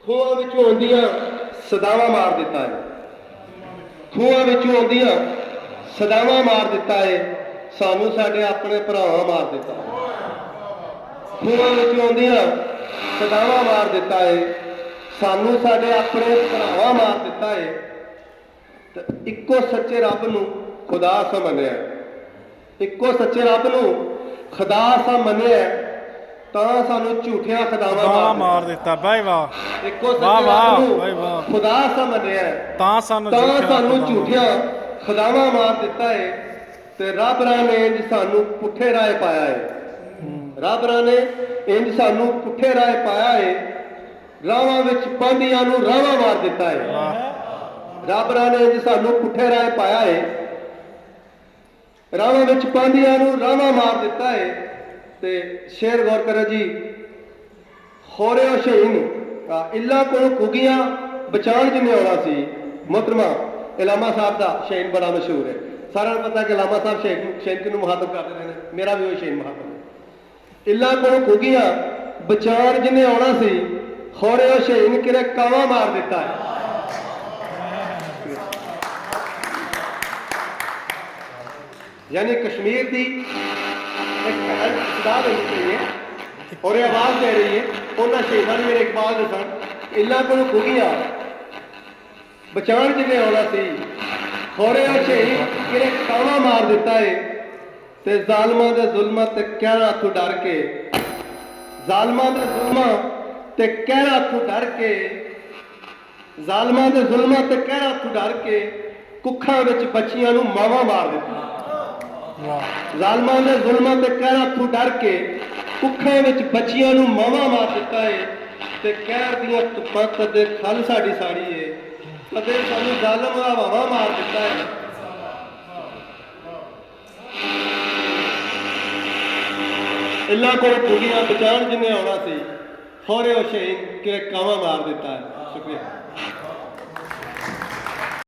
ਖੂਹਾਂ ਵਿੱਚੋਂ ਆਉਂਦੀਆਂ ਸਦਾਵਾਂ ਮਾਰ ਦਿੱਤਾ ਹੈ। ਖੂਹਾਂ ਵਿੱਚੋਂ ਆਉਂਦੀਆਂ ਸਦਾਵਾਂ ਮਾਰ ਦਿੱਤਾ ਹੈ, ਸਾਨੂੰ ਸਾਡੇ ਆਪਣੇ ਭਰਾਵਾਂ ਮਾਰ ਦਿੱਤਾ। ਖੂਹਾਂ ਵਿੱਚੋਂ ਆਉਂਦੀਆਂ ਸਦਾਵਾਂ ਮਾਰ ਦਿੱਤਾ ਹੈ, ਸਾਨੂੰ ਸਾਡੇ ਆਪਣੇ ਭਰਾਵਾਂ ਮਾਰ ਦਿੱਤਾ ਹੈ। ਤੇ ਇੱਕੋ ਸੱਚੇ ਰੱਬ ਨੂੰ ਖੁਦਾ ਸਾ ਮੰਨਿਆ, ਇੱਕੋ ਸੱਚੇ ਰੱਬ ਨੂੰ ਖੁਦਾ ਸਾ ਮੰਨਿਆ ਤਾਂ ਸਾਨੂੰ ਝੂਠਿਆਂ ਖੁਦਾਵਾਂ ਮਾਰ ਦਿੱਤਾ। ਵਾਹ ਵਾਹ, ਇੱਕੋ ਸੱਚੇ ਰੱਬ ਨੂੰ ਖੁਦਾ ਸਾ ਮੰਨਿਆ ਤਾਂ ਸਾਨੂੰ ਝੂਠਿਆਂ ਖੁਦਾਵਾਂ ਮਾਰ ਦਿੱਤਾ ਹੈ। ਤੇ ਰੱਬ ਰਾਂ ਨੇ ਇੰਜ ਸਾਨੂੰ ਪੁੱਠੇ ਰਾਹ ਪਾਇਆ ਹੈ। ਰੱਬ ਰਾਂ ਨੇ ਇੰਜ ਸਾਨੂੰ ਪੁੱਠੇ ਰਾਹ ਪਾਇਆ ਹੈ। ਰਾਹਾਂ ਵਿੱਚ ਪਾਂਧੀਆਂ ਨੂੰ ਰਾਹਾਂ ਮਾਰ ਦਿੱਤਾ ਹੈ। ਰੱਬ ਰਾਂ ਨੇ ਇੰਜ ਸਾਨੂੰ ਪੁੱਠੇ ਰਾਹ ਪਾਇਆ ਹੈ। ਰਾਹਾਂ ਵਿੱਚ ਪਾਂਧੀਆਂ ਨੂੰ ਰਾਹਾਂ ਮਾਰ ਦਿੱਤਾ ਹੈ। ਤੇ ਸ਼ੇਰ ਗੌਰ ਕਰੋ ਜੀ, ਖੋਰਿਓ ਸ਼ਹੀਨ ਇੱਲਾ ਕੋਲ ਕੁਗੀਆਂ ਬਚਾਉਣ ਜਿੰਨੇ ਆਉਣਾ ਸੀ। ਮੁਹਤਰਮਾ ਇਲਾਮਾ ਸਾਹਿਬ ਦਾ ਸ਼ਹੀਨ ਬੜਾ ਮਸ਼ਹੂਰ ਹੈ, ਸਾਰਿਆਂ ਨੂੰ ਪਤਾ ਕਿ ਇਲਾਮਾ ਸਾਹਿਬ ਸ਼ਹੀਦ ਨੂੰ ਮੁਹਾਤਬ ਕਰਦੇ ਰਹੇ ਨੇ, ਮੇਰਾ ਵੀ ਉਹ ਸ਼ਹੀਨ ਮੁਹਾਤਬ ਹੈ। ਇੱਲਾ ਕੋਲ ਕੁਗੀਆਂ ਬਚਾਉਣ ਜਿੰਨੇ ਆਉਣਾ ਸੀ, ਖੋਰਿਓ ਸ਼ਹੀਨ ਕਿਰੇ ਕਾਵਾ ਮਾਰ ਦਿੱਤਾ ਹੈ। यानी कश्मीर की एक पहल सदा देनी चाहिए और ये आवाज़ दे रही है। उन्होंने शहीदा ने मेरे इकबाल ने सन इला को खुगिया बचाण जिन्हें आना सी, खोरे शहीद किरे कावा मार दिता है। ते जालमां दे जुल्मां ते कहरा तू डर के, जालमां दे जुल्मां ते कहरा तू डर के, जालमां दे जुल्मां ते कहरा तू डर के कुखां विच बच्चियां नूं मावां मार दित्ता। ਜ਼ਾਲਮਾਂ ਦੇ ਜ਼ੁਲਮਾਂ ਤੇ ਕਹਿਰਾਂ ਤੋਂ ਡਰ ਕੇ ਕੁੱਖਾਂ ਵਿੱਚ ਬੱਚੀਆਂ ਨੂੰ ਮਾਵਾਂ ਮਾਰ ਦਿੱਤਾ ਹੈ। ਤੇ ਕਹਿਰ ਦੀਆਂ ਧੁੱਪਾਂ ਕਦੇ ਖਲ ਸਾਡੀ ਸਾੜੀ ਏ, ਕਦੇ ਸਾਨੂੰ ਜ਼ਾਲਮ ਹਵਾਵਾਂ ਮਾਰ ਦਿੱਤਾ ਹੈ। ਇੱਲਾ ਕੋਲ ਕੁੜੀਆਂ ਬਚਾਉਣ ਜਿੰਨੇ ਆਉਣਾ ਸੀ, ਖੋਰੇ ਉਹ ਸ਼ਹੀਦ ਕਿਰੇ ਕਾਵਾਂ ਮਾਰ ਦਿੱਤਾ ਹੈ। ਸ਼ੁਕਰੀਆ।